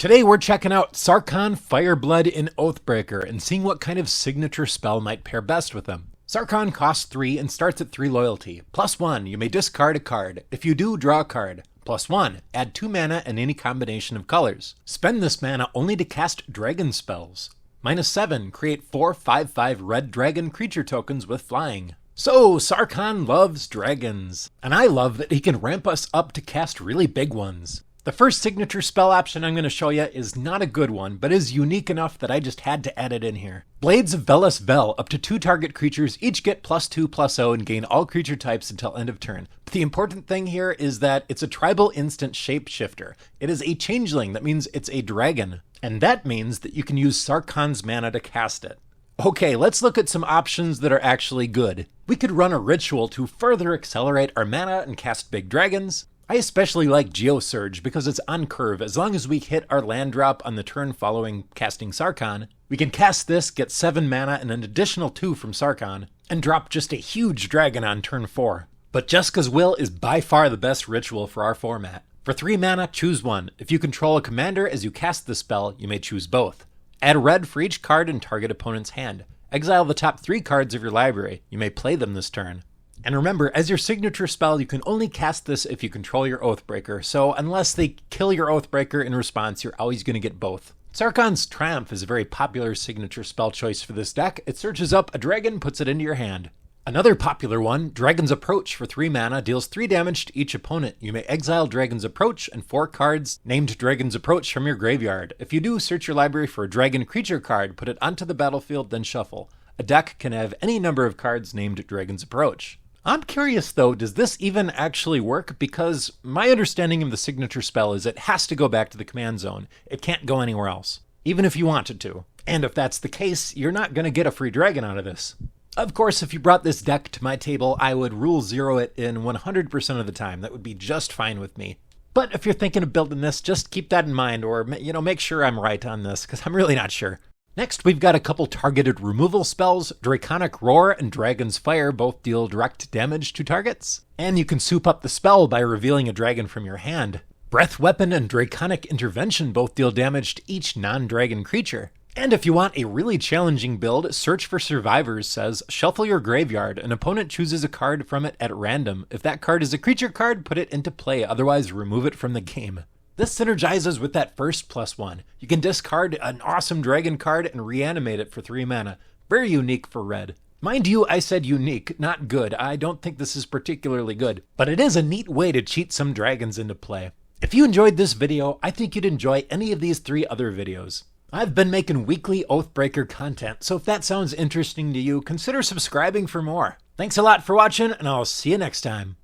Today we're checking out Sarkhan Fireblood in Oathbreaker and seeing what kind of signature spell might pair best with him. Sarkhan costs 3 and starts at 3 loyalty. +1, you may discard a card. If you do, draw a card. +1, add 2 mana in any combination of colors. Spend this mana only to cast dragon spells. -7, create 4 5/5 red dragon creature tokens with flying. So, Sarkhan loves dragons. And I love that he can ramp us up to cast really big ones. The first signature spell option I'm going to show you is not a good one, but is unique enough that I just had to add it in here. Blades of Velas Vel, up to 2 target creatures each get +2/+0 and gain all creature types until end of turn. But the important thing here is that it's a tribal instant shapeshifter. It is a changeling, that means it's a dragon. And that means that you can use Sarkhan's mana to cast it. Okay, let's look at some options that are actually good. We could run a ritual to further accelerate our mana and cast big dragons. I especially like Geosurge because it's on curve. As long as we hit our land drop on the turn following casting Sarkhan, we can cast this, get 7 mana and an additional 2 from Sarkhan, and drop just a huge dragon on turn 4. But Jeska's Will is by far the best ritual for our format. For 3 mana, choose one. If you control a commander as you cast the spell, you may choose both. Add red for each card in target opponent's hand. Exile the top 3 cards of your library. You may play them this turn. And remember, as your signature spell, you can only cast this if you control your Oathbreaker, so unless they kill your Oathbreaker in response, you're always going to get both. Sarkhan's Triumph is a very popular signature spell choice for this deck. It searches up a dragon, puts it into your hand. Another popular one, Dragon's Approach for 3 mana, deals 3 damage to each opponent. You may exile Dragon's Approach and 4 cards named Dragon's Approach from your graveyard. If you do, search your library for a dragon creature card, put it onto the battlefield, then shuffle. A deck can have any number of cards named Dragon's Approach. I'm curious though, does this even actually work? Because my understanding of the signature spell is it has to go back to the command zone. It can't go anywhere else, even if you wanted to. And if that's the case, you're not going to get a free dragon out of this. Of course, if you brought this deck to my table, I would rule 0 it in 100% of the time. That would be just fine with me. But if you're thinking of building this, just keep that in mind, or make sure I'm right on this, because I'm really not sure. Next, we've got a couple targeted removal spells. Draconic Roar and Dragon's Fire both deal direct damage to targets. And you can soup up the spell by revealing a dragon from your hand. Breath Weapon and Draconic Intervention both deal damage to each non-dragon creature. And if you want a really challenging build, Search for Survivors says, shuffle your graveyard. An opponent chooses a card from it at random. If that card is a creature card, put it into play, otherwise remove it from the game. This synergizes with that first +1. You can discard an awesome dragon card and reanimate it for 3 mana. Very unique for red. Mind you, I said unique, not good. I don't think this is particularly good, but it is a neat way to cheat some dragons into play. If you enjoyed this video, I think you'd enjoy any of these 3 other videos. I've been making weekly Oathbreaker content, so if that sounds interesting to you, consider subscribing for more. Thanks a lot for watching, and I'll see you next time.